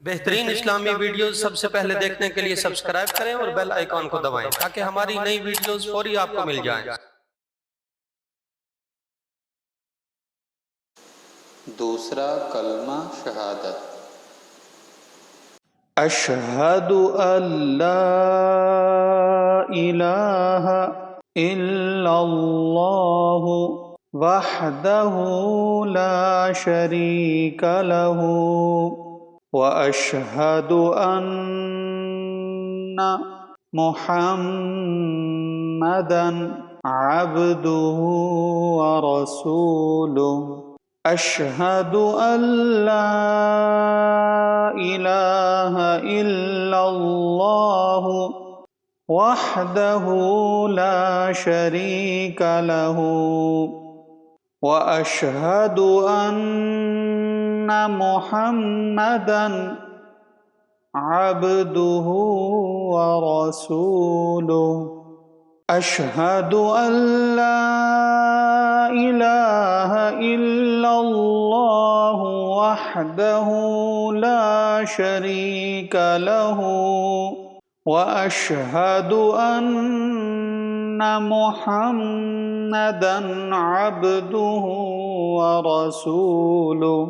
बेहतरीन इस्लामी वीडियोस सबसे पहले देखने के लिए सब्सक्राइब करें और बेल आइकॉन को दबाएं ताकि हमारी नई वीडियोस फौरी आपको मिल जाएं। दूसरा कलमा शहादत। अशहदु अल्ला इलाहा इल्लल्लाहु वहदहु ला शरीक लहु व अशहदु अन्ना मुहम्मदन अब्दुहु व रसूलुहु। अशहदु अल्ला इलाहा इल्लल्लाहु वहदहु ला शरीक लहु व अशहदु अन्ना मुहम्मदन अब्दुहु व रसूलुहु। अशहदु अल्ला इलाहा इल्लल्लाहु वहदहु ला शरीक लहु व अशहदु अन्ना मुहम्मदन अब्दुहु व रसूलुहु।